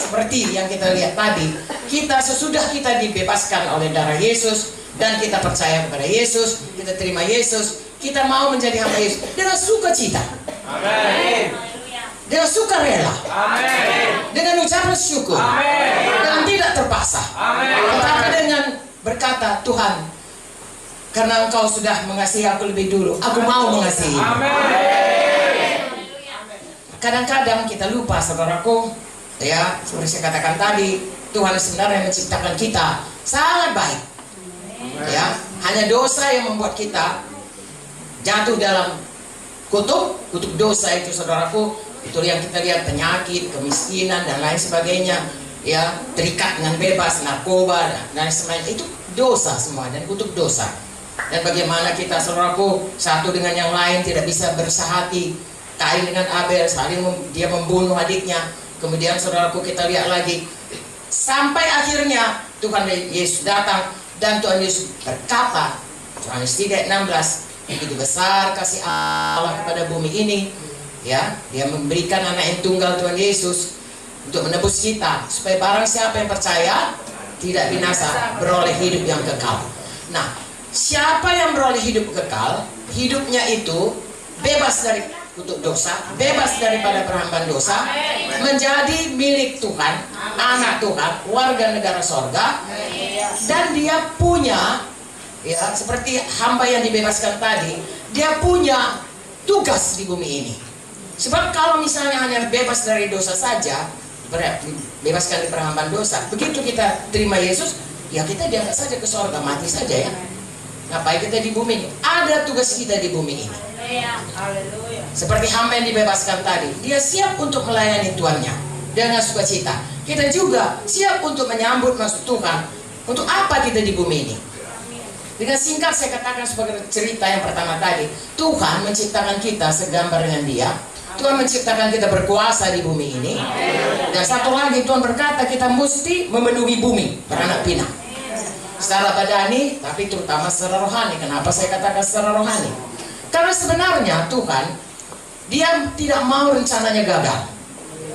seperti yang kita lihat tadi, kita sesudah kita dibebaskan oleh darah Yesus dan kita percaya kepada Yesus, kita terima Yesus, kita mau menjadi hamba Yesus dengan sukacita. Amin. Dengan sukarela. Amin. Dengan ucapan syukur. Amin. Dengan tidak terpaksa. Amin. Tetapi dengan berkata, Tuhan, karena Engkau sudah mengasihi aku lebih dulu, aku mau mengasihi. Amin. Kadang-kadang kita lupa, saudaraku, ya, seperti saya katakan tadi, Tuhan sebenarnya menciptakan kita sangat baik. Ya, hanya dosa yang membuat kita jatuh dalam kutuk dosa itu, saudaraku. Itu yang kita lihat, penyakit, kemiskinan dan lain sebagainya, ya, terikat dengan bebas, narkoba dan sebagainya. Itu dosa semua dan kutuk dosa. Dan bagaimana kita, saudaraku, satu dengan yang lain tidak bisa bersahati. Kain dengan Abel, dia membunuh adiknya. Kemudian, saudaraku, kita lihat lagi sampai akhirnya Tuhan Yesus datang dan Tuhan Yesus berkata, Yohanes 3:16, begitu besar kasih Allah kepada bumi ini, ya, Dia memberikan anak yang tunggal Tuhan Yesus untuk menebus kita, supaya barang siapa yang percaya tidak binasa, beroleh hidup yang kekal. Nah, siapa yang beroleh hidup kekal, hidupnya itu bebas dari kutuk dosa, bebas daripada perhambaan dosa, menjadi milik Tuhan, anak Tuhan, warga negara sorga, dan dia punya, ya, seperti hamba yang dibebaskan tadi, dia punya tugas di bumi ini. Sebab kalau misalnya hanya bebas dari dosa saja, bebaskan dari perhambaan dosa, begitu kita terima Yesus, ya kita diangkat saja ke sorga, mati saja, ya. Ngapain kita di bumi ini? Ada tugas kita di bumi ini. Seperti hamba yang dibebaskan tadi, dia siap untuk melayani tuannya dengan sukacita. Kita juga siap untuk menyambut maksud Tuhan. Untuk apa kita di bumi ini? Dengan singkat saya katakan sebagai cerita yang pertama tadi, Tuhan menciptakan kita segambar dengan Dia. Tuhan menciptakan kita berkuasa di bumi ini. Dan satu lagi, Tuhan berkata kita mesti memenuhi bumi, beranak pinak. Secara badani, tapi terutama secara rohani. Kenapa saya katakan secara rohani? Karena sebenarnya Tuhan, Dia tidak mau rencananya gagal.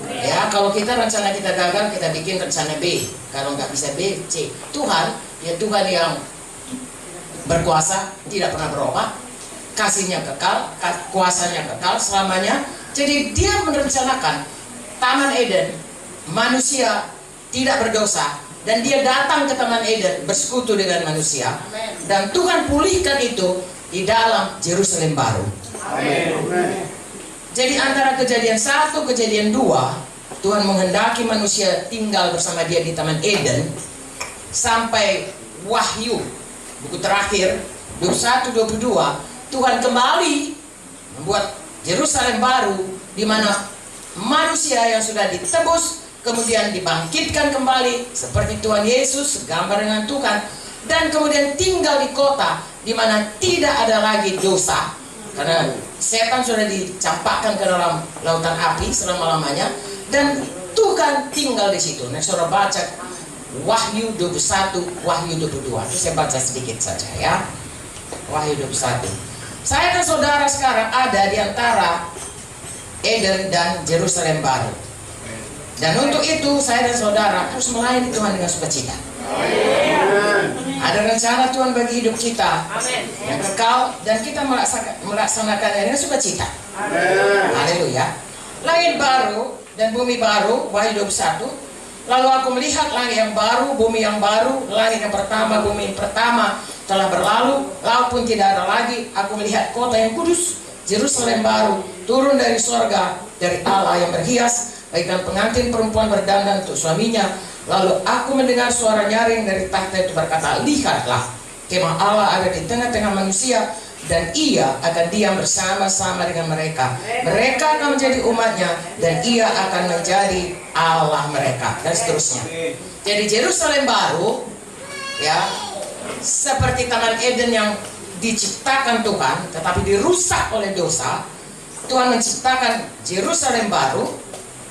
Ya, kalau kita rencana kita gagal, kita bikin rencana B. Kalau nggak bisa B, C. Tuhan, ya Tuhan yang berkuasa, tidak pernah berubah, kasihnya kekal, kuasanya kekal selamanya. Jadi Dia merencanakan Taman Eden, manusia tidak berdosa, dan Dia datang ke Taman Eden bersekutu dengan manusia. Dan Tuhan pulihkan itu di dalam Yerusalem baru. Amin. Jadi antara kejadian 1, kejadian 2, Tuhan menghendaki manusia tinggal bersama Dia di Taman Eden, sampai Wahyu buku terakhir 21-22, Tuhan kembali membuat Yerusalem baru, di mana manusia yang sudah ditebus kemudian dibangkitkan kembali seperti Tuhan Yesus, segambar dengan Tuhan, dan kemudian tinggal di kota di mana tidak ada lagi dosa, karena setan sudah dicampakkan ke dalam lautan api selama-lamanya, dan Tuhan tinggal di situ. Nah, saudara baca Wahyu 21, Wahyu 22. Itu saya baca sedikit saja, ya. Wahyu 21. Saya dan saudara sekarang ada di antara Eden dan Yerusalem baru. Dan untuk itu saya dan saudara harus melayani Tuhan dengan sukacita. Ada rencana Tuhan bagi hidup kita yang kekal, dan kita melaksanakannya dengan sukacita. Haleluya. Langit baru dan bumi baru, Wahyu 21. Lalu aku melihat langit yang baru, bumi yang baru. Langit yang pertama, bumi yang pertama telah berlalu, laut pun tidak ada lagi. Aku melihat kota yang kudus, Yerusalem baru, turun dari sorga, dari Allah yang berhias bagaikan pengantin perempuan berdandan untuk suaminya. Lalu aku mendengar suara nyaring dari tahta itu berkata, lihatlah, kemah Allah ada di tengah-tengah manusia, dan Ia akan diam bersama-sama dengan mereka. Mereka akan menjadi umatnya, dan Ia akan menjadi Allah mereka, dan seterusnya. Jadi Yerusalem baru, ya, seperti Taman Eden yang diciptakan Tuhan, tetapi dirusak oleh dosa. Tuhan menciptakan Yerusalem baru.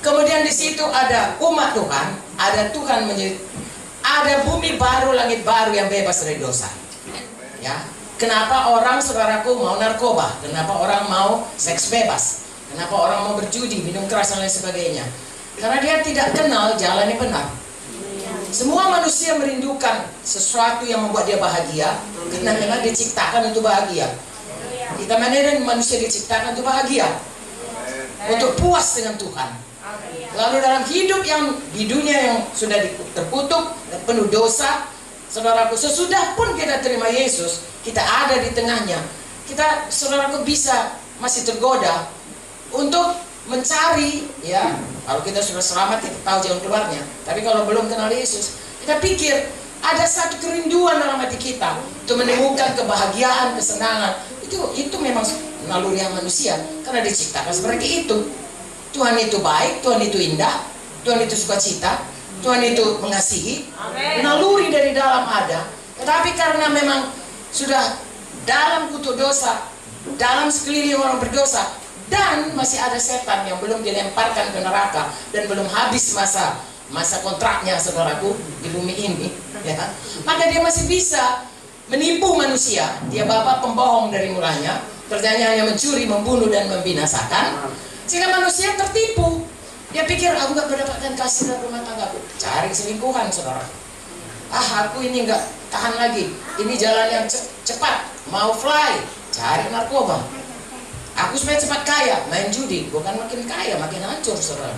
Kemudian di situ ada umat Tuhan, ada Tuhan ada bumi baru, langit baru yang bebas dari dosa. Ya, kenapa orang, saudaraku, mau narkoba? Kenapa orang mau seks bebas? Kenapa orang mau berjudi, minum keras dan lain sebagainya? Karena dia tidak kenal jalan yang benar. Semua manusia merindukan sesuatu yang membuat dia bahagia, karena memang diciptakan untuk bahagia. Kita mana manusia diciptakan untuk bahagia, untuk puas dengan Tuhan. Lalu dalam hidup yang di dunia yang sudah terkutuk dan penuh dosa, saudaraku, sesudah pun kita terima Yesus, kita ada di tengahnya, kita, saudaraku, bisa masih tergoda untuk mencari, ya, kalau kita sudah selamat kita tahu jalan keluarnya. Tapi kalau belum kenal Yesus, kita pikir ada satu kerinduan dalam hati kita untuk menemukan kebahagiaan, kesenangan. Itu memang naluri manusia, karena diciptakan seperti itu. Tuhan itu baik, Tuhan itu indah, Tuhan itu sukacita, Tuhan itu mengasihi. Naluri dari dalam ada. Tetapi karena memang sudah dalam kutuk dosa, dalam sekeliling orang berdosa, dan masih ada setan yang belum dilemparkan ke neraka dan belum habis masa kontraknya, saudaraku, di bumi ini, ya, maka dia masih bisa menipu manusia. Dia bapak pembohong dari mulanya, kerjanya hanya mencuri, membunuh, dan membinasakan, sehingga manusia tertipu. Dia pikir, aku gak mendapatkan kasih dalam rumah tanggaku, cari selingkuhan, saudara. Aku ini gak tahan lagi, ini jalan yang cepat, mau fly, cari narkoba. Aku supaya cepat kaya, main judi, bukan makin kaya, makin hancur, saudara.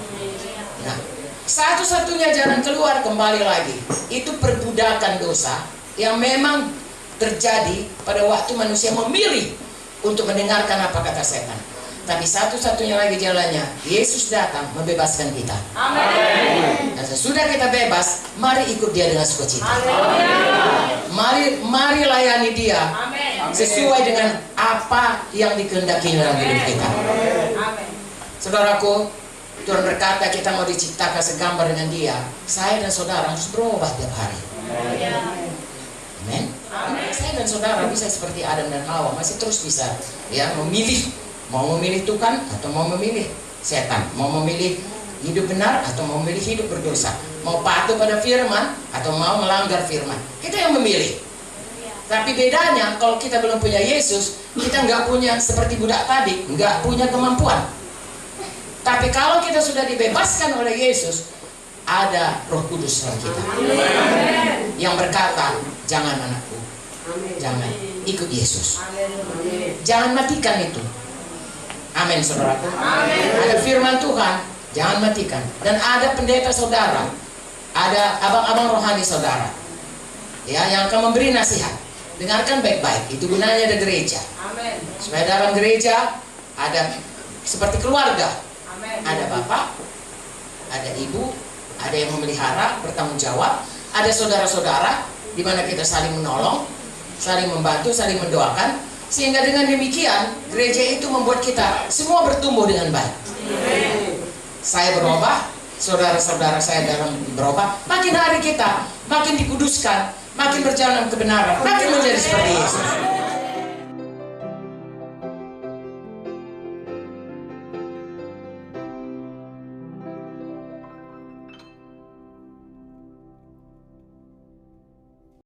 Nah, satu-satunya jalan keluar kembali lagi, itu perbudakan dosa yang memang terjadi pada waktu manusia memilih untuk mendengarkan apa kata setan. Tapi satu-satunya lagi jalannya, Yesus datang membebaskan kita. Amin. Dan sesudah kita bebas, mari ikut dia dengan sukacita. Mari layani dia. Amin. Sesuai dengan apa yang dikehendaki dalam hidup kita. Amin. Saudaraku, Tuhan berkata kita mau diciptakan segambar dengan dia. Saya dan saudara harus berubah tiap hari. Amin. Saya dan saudara bisa seperti Adam dan Hawa, masih terus bisa, ya, memilih. Mau memilih Tuhan atau mau memilih setan, mau memilih hidup benar atau mau memilih hidup berdosa, mau patuh pada firman atau mau melanggar firman. Kita yang memilih. Tapi bedanya kalau kita belum punya Yesus, kita nggak punya seperti budak tadi, nggak punya kemampuan. Tapi kalau kita sudah dibebaskan oleh Yesus, ada Roh Kudus dalam kita yang berkata, jangan anakku, jangan, ikut Yesus, jangan matikan itu. Amin, saudaraku. Ada firman Tuhan, jangan matikan. Dan ada pendeta saudara, ada abang-abang rohani saudara, ya, yang akan memberi nasihat. Dengarkan baik-baik, itu gunanya ada gereja. Amin. Supaya dalam gereja ada seperti keluarga. Amin. Ada bapak, ada ibu, ada yang memelihara, bertanggung jawab, ada saudara-saudara, di mana kita saling menolong, saling membantu, saling mendoakan. Sehingga dengan demikian, gereja itu membuat kita semua bertumbuh dengan baik. Saya berubah, saudara-saudara saya dalam berubah. Makin hari kita, makin dikuduskan, makin berjalan kebenaran, makin menjadi seperti Yesus.